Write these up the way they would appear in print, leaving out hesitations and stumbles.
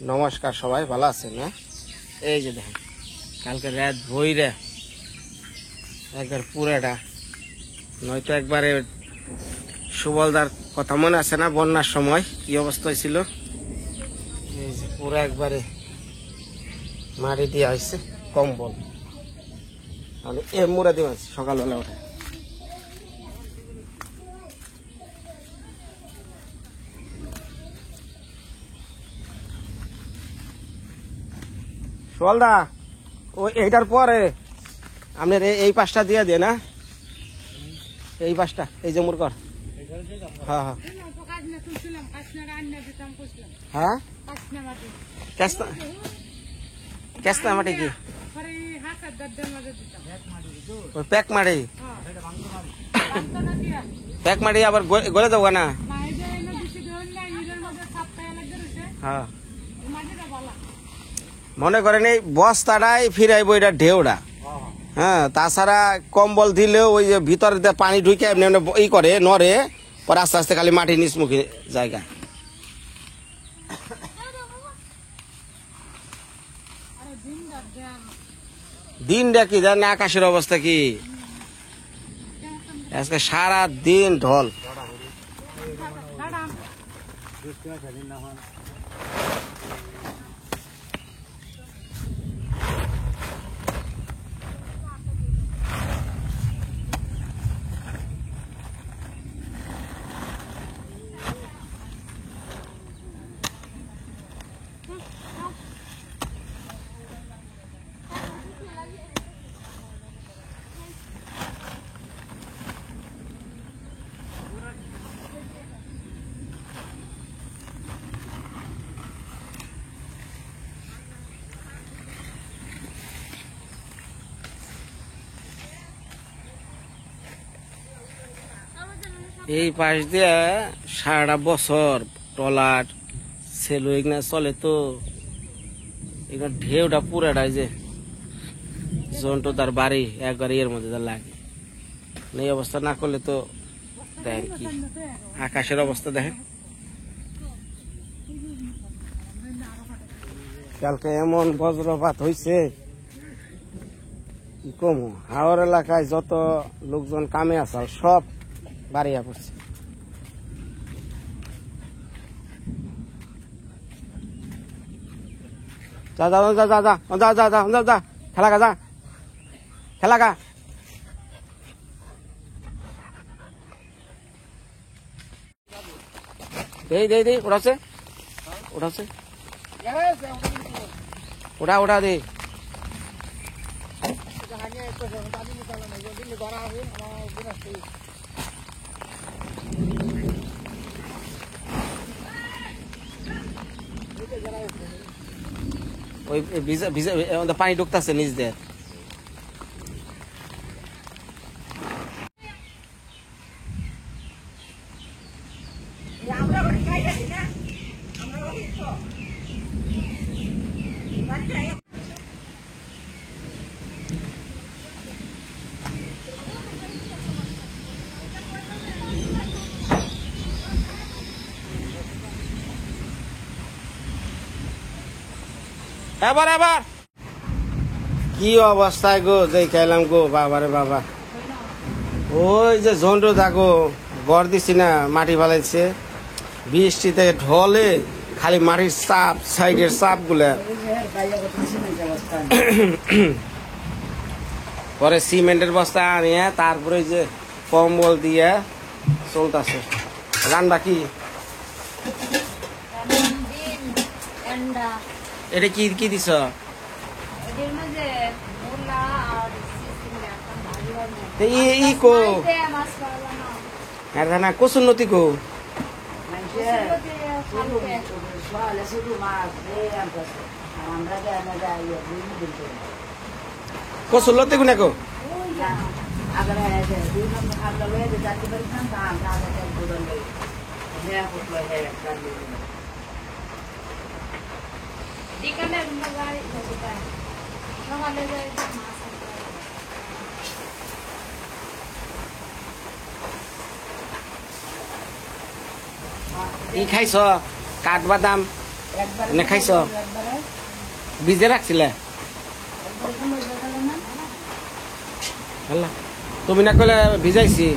নমস্কার, সবাই ভালো আছেন? না এই যে দেখেন কালকে রাত ভইরা একবার পুরাটা, নয়তো একবারে সুবলদার কথা মনে আছে না? বন্যার সময় কি অবস্থা হয়েছিল। এই যে পুরো একবারে মাটি দিয়ে আসছে কম্বল, মানে এ মুড়া দিয়ে আসছে সকালবেলা ওঠে। সুবলদা, ও এইটার পরে আপনার এই পাশটা দিয়ে দিয়ে না, এই পাশটা, এই যে মুরগর। হ্যাঁ হ্যাঁ হ্যাঁ, কেস্তা মাটি কি ওই প্যাক মাটি, প্যাক মাটি আবার গলে যাবো না। হ্যাঁ, মনে করেন এই বস্তাটাই ফিরাইবো এটা ঢেউটা। হ্যাঁ, তাছাড়া কম্বল দিলেও ওই যে ভিতরে পানি ঢুকে এমনি ই করে নড়ে, পরে আস্তে আস্তে খালি মাটি নিচমুখী জায়গা। দিনটা কি জানে, আকাশের অবস্থা কি আজকে সারা দিন ঢল। এই পাশ দিয়ে সারা বছর ট্রলার সেলু এগুলো চলে, তো এগুলো ঢেউটা পুরাটাই যে জন্টু তার বাড়ি একবার এর মধ্যে তার লাগে। এই অবস্থা না করলে তো দেখেন কি আকাশের অবস্থা দেখেন। কালকে এমন বজ্রপাত হয়েছে কি কমু, হাওড় এলাকায় যত লোকজন কামে আসাল সব বাড়িয়া পড়ছে। যা যা যা যা যা যা যা যা যা যা খেলা গা, যা খেলা গা। দেই দেই দেই, উঠাচ্ছে উঠাচ্ছে, উঠা উঠা দে। ওই ভিজা ভিজা পানি ঢুকতেছে নিচ দিয়ে। এবার এবার কি অবস্থায় গো, যে খাইলাম গো বাবারে বাবা। ওই যে ঝন্ডু থাকো গড় দিছি না, মাটি ফালাইছে বৃষ্টিতে ঢলে, খালি মাটির চাপ, সাইডের চাপ গুলা। পরে সিমেন্টের বস্তা আনিয়ে তারপরে যে কম্বল দিয়ে চলতেছে। রান্না কি এটা কি কি দিছ? কচুর নতি কো কচুর লতি কোনে কো? কি খাইছ? কাঠবাদাম না খাইছ ভিজে রাখছিলে তুমি না কইলে ভিজাইছি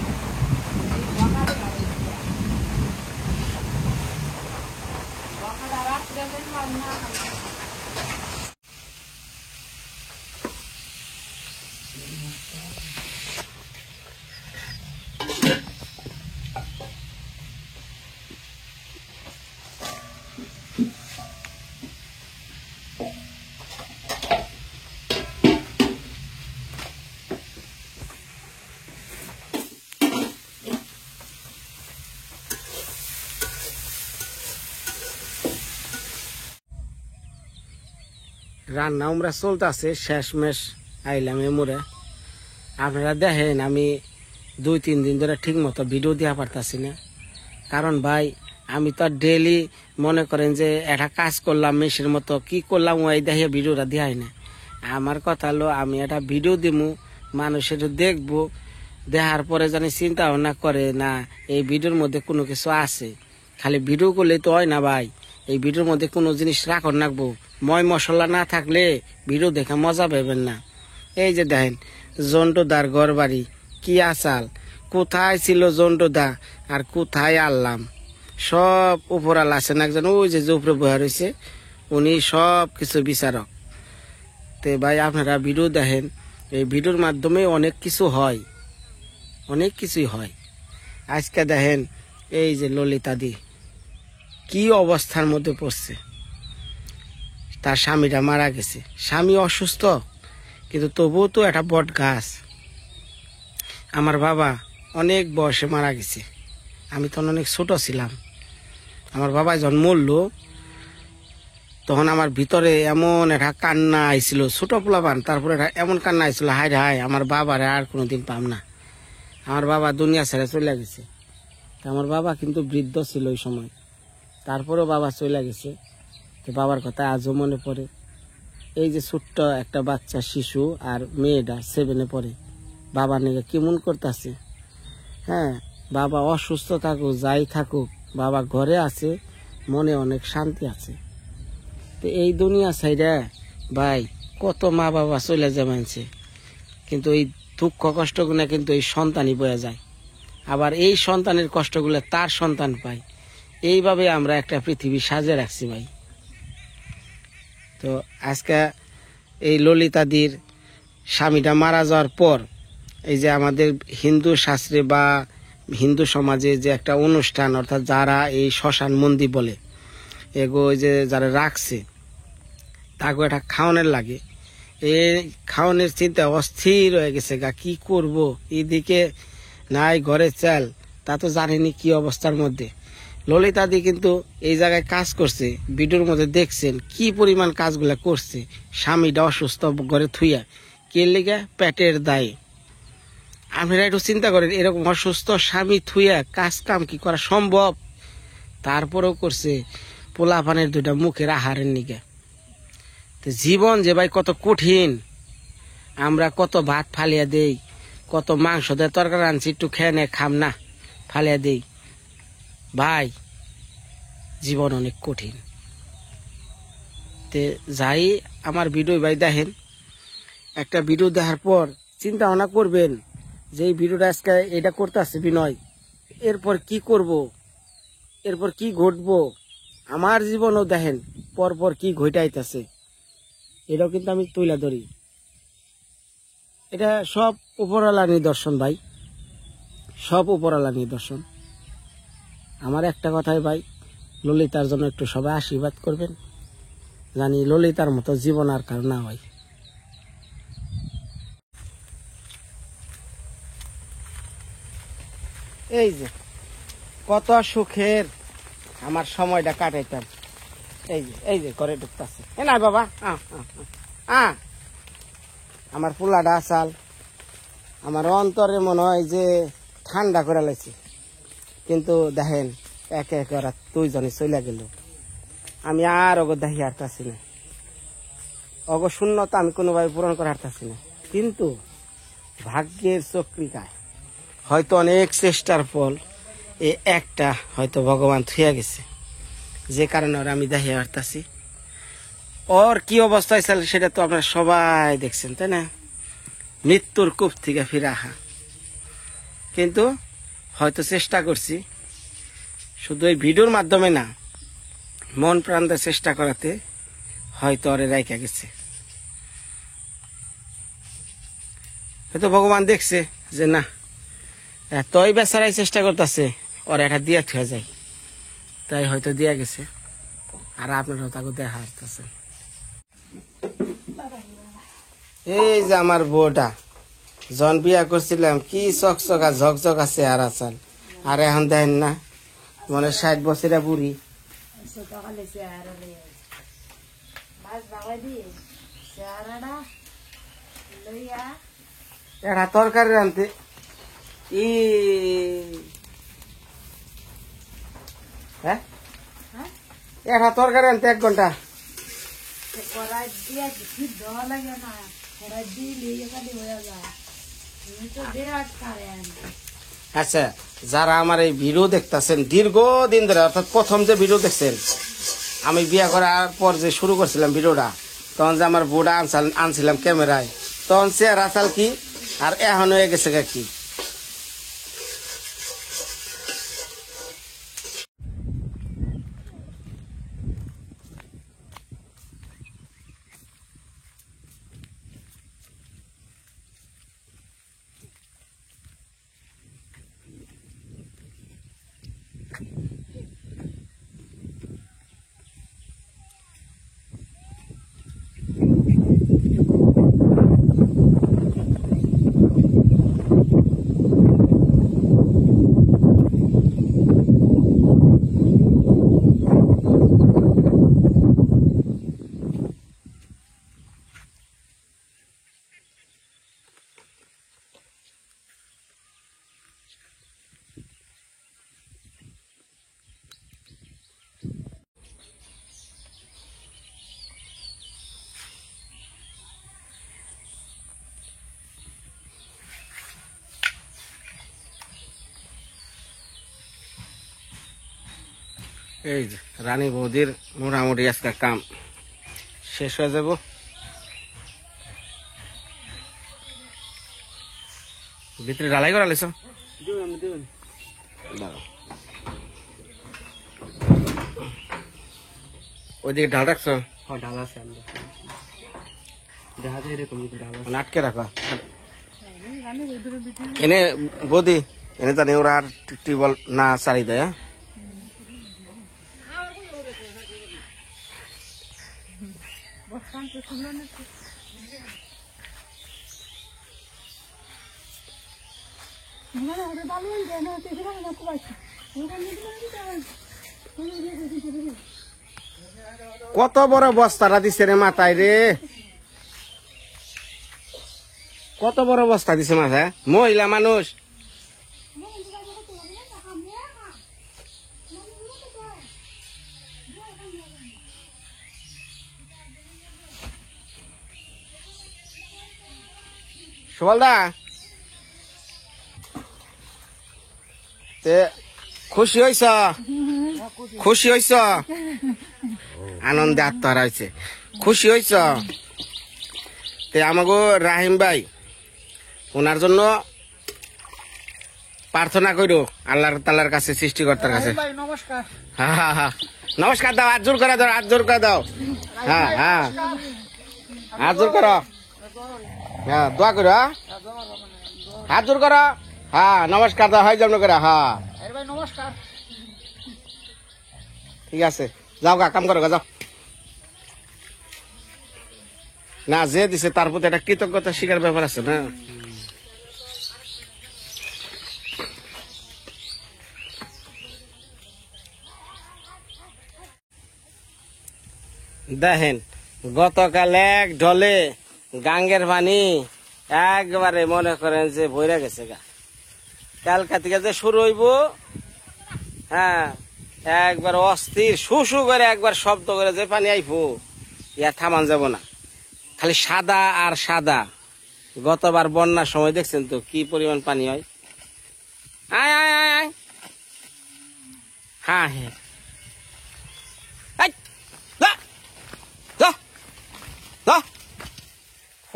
রান্না আমরা চলতেছে শেষমেশ আইলাম এমরে আপনারা দেখেন আমি 2-3 দিন ধরে ঠিক মতো ভিডিও দেওয়া পারতাছি না কারণ ভাই আমি তো ডেইলি মনে করেন যে একটা কাজ করলাম মেশের মতো কি করলাম ওই দেখে ভিডিওটা দেওয়াই না আমার কথা হলো আমি একটা ভিডিও দিমু মানুষের দেখবো দেখার পরে জানি চিন্তা ভাবনা করে না এই ভিডিওর মধ্যে কোনো কিছু আছে খালি ভিডিও করলে তো হয় না ভাই এই ভিডিওর মধ্যে কোনো জিনিস রাখুন রাখবো ময় মশলা না থাকলে ভিডিও দেখে মজা পাবেন না এই যে দেখেন জন্টুদার ঘর বাড়ি কি আসাল কোথায় ছিল জন্টুদা আর কোথায় আনলাম সব উপরাল আছেন একজন ওই যে উপরে বহা রয়েছে উনি সব কিছু বিচারক তে ভাই আপনারা ভিডিও দেখেন এই ভিডিওর মাধ্যমে অনেক কিছু হয় অনেক কিছুই হয় আজকে দেখেন এই যে ললিতাদি কি অবস্থার মধ্যে পড়ছে তার স্বামীটা মারা গেছে স্বামী অসুস্থ কিন্তু তবুও তো একটা বট গাছ আমার বাবা অনেক বয়সে মারা গেছে আমি তখন অনেক ছোট ছিলাম আমার বাবা যখন মরল তখন আমার ভিতরে এমন একটা কান্না আইছিল ছোট পোলাপান তারপরে এমন কান্না আইছিল হায় হায় আমার বাবারে আর কোনোদিন পাম না আমার বাবা দুনিয়া ছেড়ে চলে গেছে আমার বাবা কিন্তু বৃদ্ধ ছিল ওই সময় তারপরেও বাবা চলে গেছে তো বাবার কথা আজও মনে পড়ে এই যে ছোট্ট একটা বাচ্চা শিশু আর মেয়েটা 7-এ পড়ে বাবা নিয়ে কেমন করতেছে হ্যাঁ বাবা অসুস্থ থাকুক যাই থাকুক বাবা ঘরে আছে মনে অনেক শান্তি আছে তো এই দুনিয়া সাইডে ভাই কত মা বাবা চলে যাবেনছে কিন্তু এই দুঃখ কষ্টগুলো কিন্তু এই সন্তানই বয়ে যায় আবার এই সন্তানের কষ্টগুলো তার সন্তান পায় এইভাবে আমরা একটা পৃথিবী সাজিয়ে রাখছি ভাই তো আজকে এই ললিতাদির স্বামীটা মারা যাওয়ার পর এই যে আমাদের হিন্দু শাস্ত্রে বা হিন্দু সমাজে যে একটা অনুষ্ঠান অর্থাৎ যারা এই শ্মশান মন্দির বলে এগো ওই যে যারা রাখছে তাকে একটা খাওয়ানোর লাগে এই খাওয়ানোর চিন্তা অস্থির হয়ে গেছে গা কি করব এইদিকে নাই ঘরে চাল তা তো জানেনি কি অবস্থার মধ্যে ললিতাদি কিন্তু এই জায়গায় কাজ করছে ভিডিওর মধ্যে দেখছেন কি পরিমাণ কাজগুলা করছে স্বামীটা অসুস্থ ঘরে থুইয়া কে লেগে পেটের দায়ে আপনারা একটু চিন্তা করেন এরকম অসুস্থ স্বামী থুইয়া কাজ কাম কি করা সম্ভব তারপরেও করছে পোলাপানের 2টা মুখের আহারের নিগে তো জীবন যে ভাই কত কঠিন আমরা কত ভাত ফালিয়া দেই কত মাংস দিয়ে তরকারি আনছি একটু খেয়ে নে খাম না ফালিয়া দেই ভাই জীবন অনেক কঠিন তে যাই আমার ভিডিও ভাই দেখেন একটা ভিডিও দেখার পর চিন্তা ভাবনা করবেন যে এই ভিডিওটা আজকে এটা করতেছে বিনয় এরপর কি করব এরপর কি ঘটবো আমার জীবনও দেখেন পরপর কি ঘটাইতেছে এটাও কিন্তু আমি তুলে ধরি এটা সব উপরওয়ালা নিদর্শন ভাই সব উপরওয়ালা নিদর্শন আমার একটা কথাই ভাই ললিতার জন্য একটু সবাই আশীর্বাদ করবেন জানি ললিতার মতো জীবন আর কারো না হয় এই যে কত সুখের আমার সময়টা কাটাইতাম এই যে ঘরে ঢুকতেছে না বাবা আমার পোলাটা আসাল আমার অন্তরে মনে হয় যে ঠান্ডা করে লাইছে কিন্তু দেখেন একে একে ওরা 2 জনে চলে গেল আমি আর অগ দেখি হারতাছি না অগ শূন্যতা আমি কোনোভাবে পূরণ করে হারতাছি না কিন্তু ভাগ্যের চক্রিকায় হয়তো অনেক চেষ্টার ফল এই একটা হয়তো ভগবান থুয়া গেছে যে কারণে ওর আমি দেখিয়ে আসতেছি। ওর কি অবস্থা হয়েছিল সেটা তো আপনারা সবাই দেখছেন, তাই না? মৃত্যুর কূপ থেকে ফিরে আহা। কিন্তু হয়তো চেষ্টা করছি, শুধু এই ভিডিওর মাধ্যমে না, মন প্রাণ দিয়ে চেষ্টা করাতে হয়তো ওরে রাইখা গেছে। হয়তো ভগবান দেখছে যে না, এতই বেচারাই চেষ্টা করতেছে, ওর এটা দিয়া থুয়া যায়, তাই হয়তো দিয়া গেছে। আর আপনারাও তাকে দেখা আসতেছেন। এই যে আমার বউটা, জন বিয়া করছিলাম কি চকচকা ঝকঝক আছে আর আচাল, আর এখন দেখেন না, মনে 60 বছরের বুড়ি। এটা তরকারি রানতে হ্যাঁ, এটা তরকারি আনতে 1 ঘন্টা। আচ্ছা, যারা আমার এই ভিডিও দেখতেছেন দীর্ঘদিন ধরে, অর্থাৎ প্রথম যে ভিডিও দেখছেন, আমি বিয়ে করার পর যে শুরু করছিলাম ভিডিওটা, তখন যে আমার বউটা আনছিলাম ক্যামেরায়, তখন চেহারা চাল কি আর এখন হয়ে গেছে কি। এই যে রানী বৌদির মোটামুটি আজকে কাম শেষ হয়ে যাব। ভিতরে ঢালাই করা লাইছ, ওইদিকে ঢাল রাখছ? ঢাল আছে, আটকে রাখা এনে বৌদি, এনে জানি ওরা আর টিউবওয়েল না চারি দেয়। কত বড় বস্তাটা দিছে রে মাথায় রে, কত বড় বস্তা দিছে মাথায়। মহিলা মানুষ সুবলদা, খুশি হইছ? খুশি হইছ? আনন্দে আত্মহারা হয়েছে, খুশি হইছ? আমাকে রাহিম ভাই ওনার জন্য প্রার্থনা করো আল্লাহ তাআলার কাছে, সৃষ্টিকর্তার কাছে। হ্যাঁ হ্যাঁ হ্যাঁ, নমস্কার দাও, হাত জোর করে দাও, হাত জোর করে দাও। হ্যাঁ হ্যাঁ, হাত জোর করো, হ্যাঁ দোয়া করো, হাত জোর করো। হ্যাঁ নমস্কার দাও, হয় যেমন করে। হ্যাঁ নমস্কার, ঠিক আছে, যাও গা, কাম করো গা, যাও। না যে দিছে তার প্রতি একটা কৃতজ্ঞতা স্বীকার ব্যাপার আছে না। দেখেন গতকাল এক ঢলে গাঙ্গের পানি একবারে মনে করেন যে ভইরা গেছে গা। কালকা থেকে যে শুরু হইব, হ্যাঁ একবার অস্থির শু করে একবার শব্দ করে যে পানি আইবো, ইয়া থামান যাব না, খালি সাদা আর সাদা। গতবার বন্যার সময় দেখছেন তো কি পরিমাণ পানি হয়। আয় আয় আয় আয়, হ্যাঁ হ্যাঁ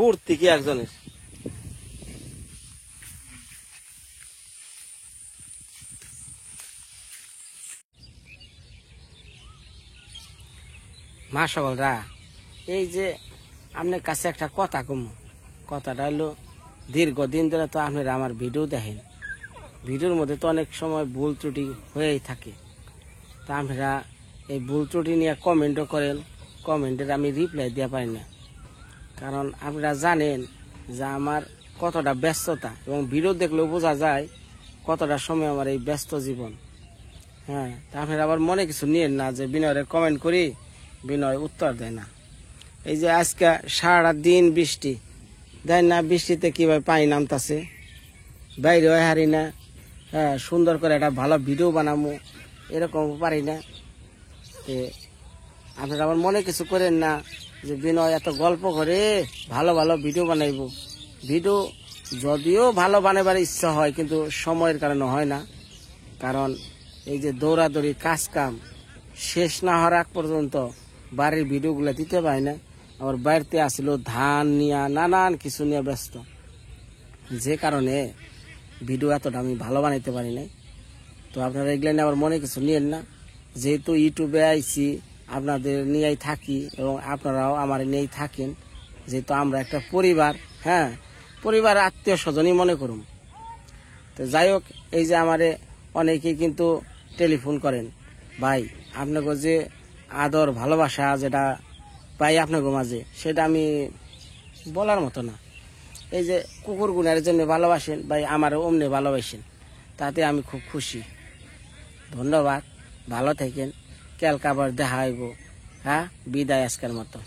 ফুর্তি কি একজনের। মা সকলরা, এই যে আপনার কাছে একটা কথা কম, কথাটা হলো দীর্ঘদিন ধরে তো আপনারা আমার ভিডিও দেখেন, ভিডিওর মধ্যে তো অনেক সময় ভুল ত্রুটি হয়েই থাকে। তা আপনারা এই ভুল ত্রুটি নিয়ে কমেন্টও করেন, কমেন্টের আমি রিপ্লাই দেওয়া পারি না, কারণ আপনারা জানেন যে আমার কতটা ব্যস্ততা, এবং ভিডিও দেখলেও বোঝা যায় কতটা সময় আমার এই ব্যস্ত জীবন। হ্যাঁ, তা আপনারা আবার মনে কিছু নিয়েন না যে বিনয়ের কমেন্ট করি, বিনয় উত্তর দেয় না। এই যে আজকে সারা দিন বৃষ্টি, দেয় না, বৃষ্টিতে কিভাবে পানি নামতাছে, বাইরে হারি না। হ্যাঁ, সুন্দর করে একটা ভালো ভিডিও বানাবো এরকম পারি না। আপনারা আবার মনে কিছু করেন না যে বিনয় এত গল্প করে ভালো ভালো ভিডিও বানাইব। ভিডিও যদিও ভালো বানাবার ইচ্ছা হয়, কিন্তু সময়ের কারণে হয় না, কারণ এই যে দৌড়াদৌড়ি কাজ কাম শেষ না হওয়ার আগ পর্যন্ত বাড়ির ভিডিওগুলো দিতে পারি না। আবার বাড়িতে আসলো ধান নিয়ে, নানান কিছু নিয়ে ব্যস্ত, যে কারণে ভিডিও এতটা আমি ভালো বানাইতে পারি নাই। তো আপনারা এগুলো নিয়ে আবার মনে কিছু নিয়েন না, যেহেতু ইউটিউবে আইছি আপনাদের নিয়েই থাকি, এবং আপনারাও আমার নিয়েই থাকেন, যেহেতু আমরা একটা পরিবার। হ্যাঁ, পরিবার আত্মীয় স্বজনই মনে করুন। তো যাই হোক, এই যে আমারে অনেকেই কিন্তু টেলিফোন করেন, ভাই আপনাকে যে আদর ভালোবাসা যেটা পাই আপনাকে মাঝে, সেটা আমি বলার মতো না। এই যে কুকুর গুনার জন্য ভালোবাসেন ভাই, আমারও অমনি ভালোবাসেন, তাতে আমি খুব খুশি। ধন্যবাদ, ভালো থাকেন, কালকে আবার দেখা হইব। হ্যাঁ, বিদায় আজকের মতো।